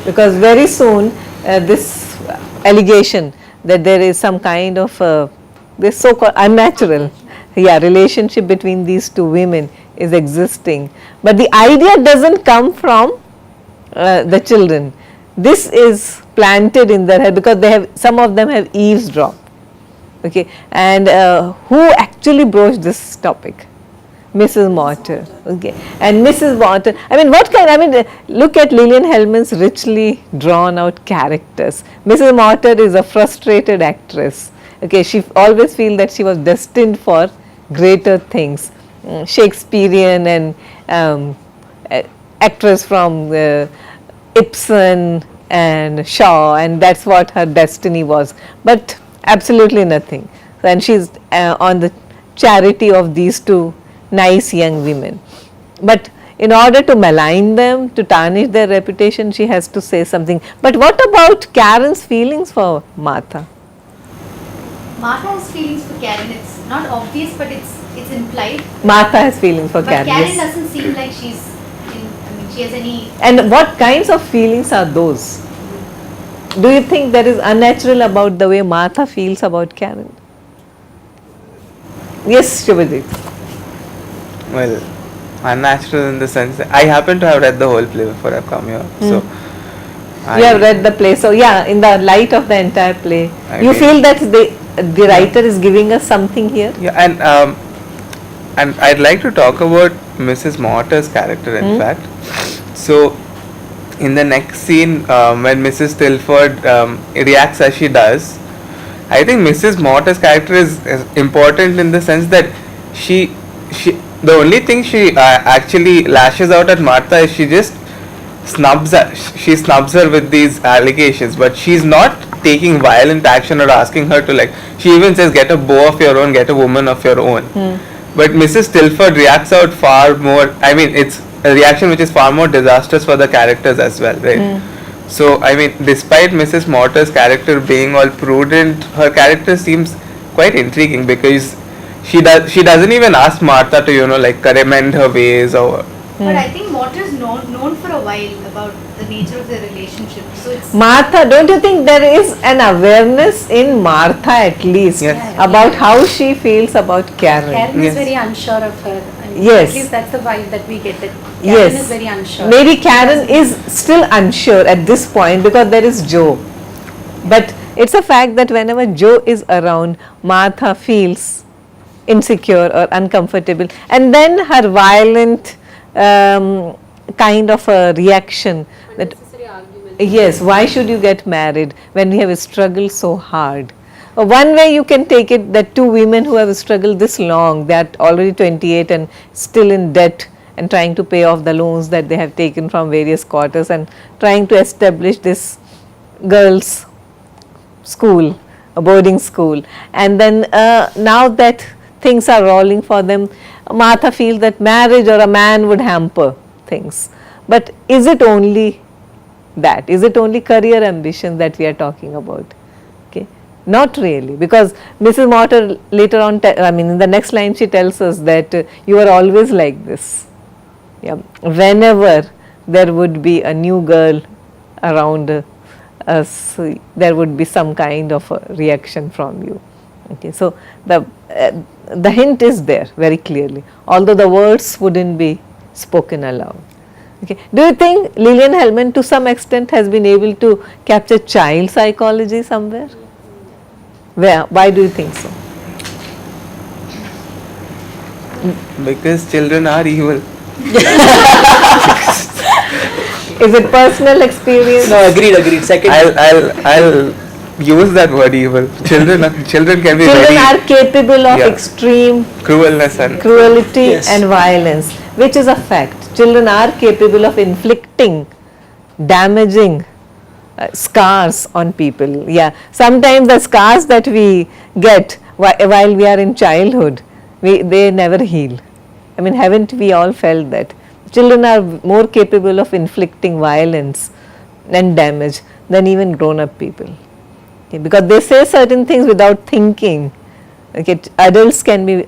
Because very soon this allegation that there is some kind of this so-called unnatural relationship between these two women is existing, but the idea doesn't come from the children. This is planted in their head because some of them have eavesdropped. Okay, and who actually broached this topic? Mrs. Mortar. Okay, and Mrs. Mortar. I mean, look at Lillian Hellman's richly drawn out characters. Mrs. Mortar is a frustrated actress. Okay, she always feels that she was destined for greater things. Shakespearean and actress from Ibsen and Shaw, and that's what her destiny was. But absolutely nothing. And she's on the charity of these two nice young women. But in order to malign them, to tarnish their reputation, she has to say something. But what about Karen's feelings for Martha? Martha has feelings for Karen. It's not obvious, but it's implied. Martha has feelings for Karen. But Karen yes. doesn't seem like she has any. And what kinds of feelings are those? Do you think there is unnatural about the way Martha feels about Karen? Yes, Shubhajit. Well, unnatural in the sense that I happen to have read the whole play before I've come here. So you have read the play. So yeah, in the light of the entire play, you feel that the writer is giving us something here? Yeah, and I'd like to talk about Mrs. Mortar's character in fact. So in the next scene when Mrs. Tilford reacts as she does, I think Mrs. Mortar's character is important in the sense that she the only thing she actually lashes out at Martha is she just snubs her with these allegations, but she's not taking violent action or asking her to she even says get a beau of your own, get a woman of your own. But Mrs. Tilford reacts out far more. I mean, it's a reaction which is far more disastrous for the characters as well, right? So I mean, despite Mrs. Mortar's character being all prudent, her character seems quite intriguing because she doesn't even ask Martha to commend her ways or. But I think Mortar is known for a while about the nature of their relationship. So it's Martha, don't you think there is an awareness in Martha at least about how she feels about Karen? Karen is very unsure of her. I And Yes. At least that's the vibe that we get. That Karen Yes. is very unsure. Maybe Karen is still unsure at this point because there is Joe. But it's a fact that whenever Joe is around, Martha feels insecure or uncomfortable, and then her violent kind of a reaction that Unnecessary argument. yes, why should you get married when we have struggled so hard? One way you can take it that two women who have struggled this long, they are already 28 and still in debt and trying to pay off the loans that they have taken from various quarters and trying to establish this girls' school, a boarding school, and then now that things are rolling for them, Martha feels that marriage or a man would hamper things. But is it only that? Is it only career ambition that we are talking about? Okay, not really, because Mrs. Motter later on, in the next line she tells us that you are always like this. Yeah, whenever there would be a new girl around us, there would be some kind of a reaction from you. Okay, so the hint is there very clearly, although the words wouldn't be spoken aloud. Okay. Do you think Lillian Hellman to some extent has been able to capture child psychology somewhere? Where? Why do you think so? Because children are evil. Is it personal experience? No, agreed. Second. I'll use that word evil. Children can be Children very are capable of yeah. extreme cruelness and cruelty Yes. and violence, which is a fact. Children are capable of inflicting damaging scars on people. Yeah, sometimes the scars that we get while we are in childhood, they never heal. I mean, haven't we all felt that? Children are more capable of inflicting violence and damage than even grown-up people. Okay, because they say certain things without thinking. Okay, adults can be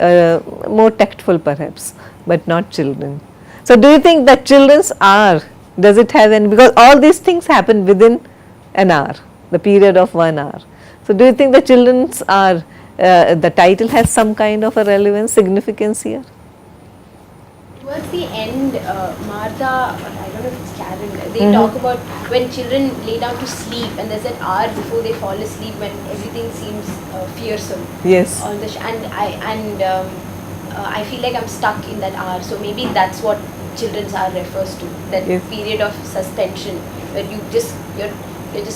more tactful perhaps, but not children. So do you think that children's hour, does it have any, because all these things happen within an hour, the period of 1 hour. So do you think the children's hour, the title has some kind of a relevance, significance here? Towards the end, Martha, I don't know if it's Karen, they talk about when children lay down to sleep and there's an hour before they fall asleep when everything seems fearsome. Yes. On the I feel like I'm stuck in that hour. So maybe that's what children's hour refers to. That Yes. period of suspension where you're just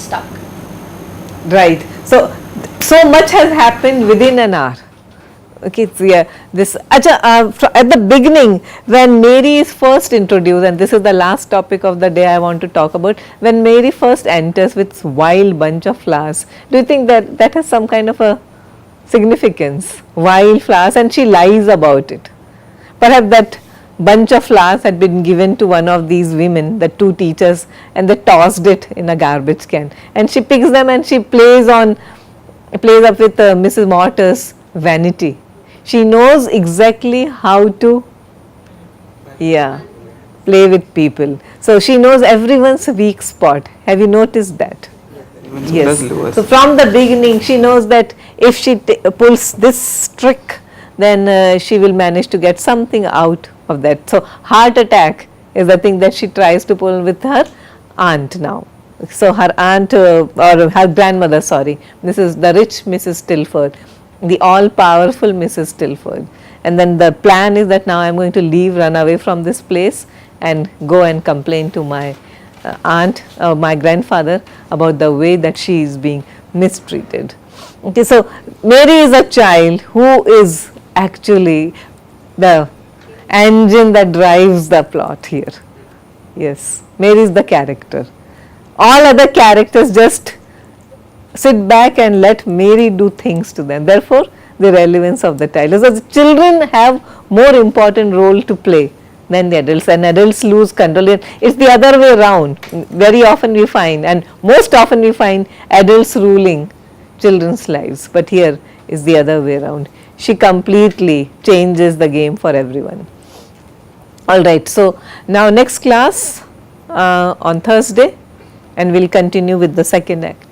stuck. Right. So much has happened within an hour. Okay, so yeah, this at the beginning when Mary is first introduced, and this is the last topic of the day I want to talk about, when Mary first enters with wild bunch of flowers, do you think that has some kind of a significance? Wild flowers, and she lies about it. Perhaps that bunch of flowers had been given to one of these women, the two teachers, and they tossed it in a garbage can, and she picks them and she plays up with Mrs. Motter's vanity. She knows exactly how to play with people. So she knows everyone's weak spot. Have you noticed that? Yes. So from the beginning she knows that if she pulls this trick, then she will manage to get something out of that. So heart attack is the thing that she tries to pull with her aunt now. So her aunt or her grandmother, sorry, this is the rich Mrs. Tilford, the all-powerful Mrs. Tilford. And then the plan is that now I am going to leave, run away from this place and go and complain to my aunt or my grandfather about the way that she is being mistreated. Okay, so Mary is a child who is actually the engine that drives the plot here. Yes, Mary is the character. All other characters just sit back and let Mary do things to them. Therefore, the relevance of the title. So, the children have more important role to play than the adults, and adults lose control. It's the other way around. Very often we find, and most often we find adults ruling children's lives, but here is the other way around. She completely changes the game for everyone. Alright, so now next class on Thursday, and we'll continue with the second act.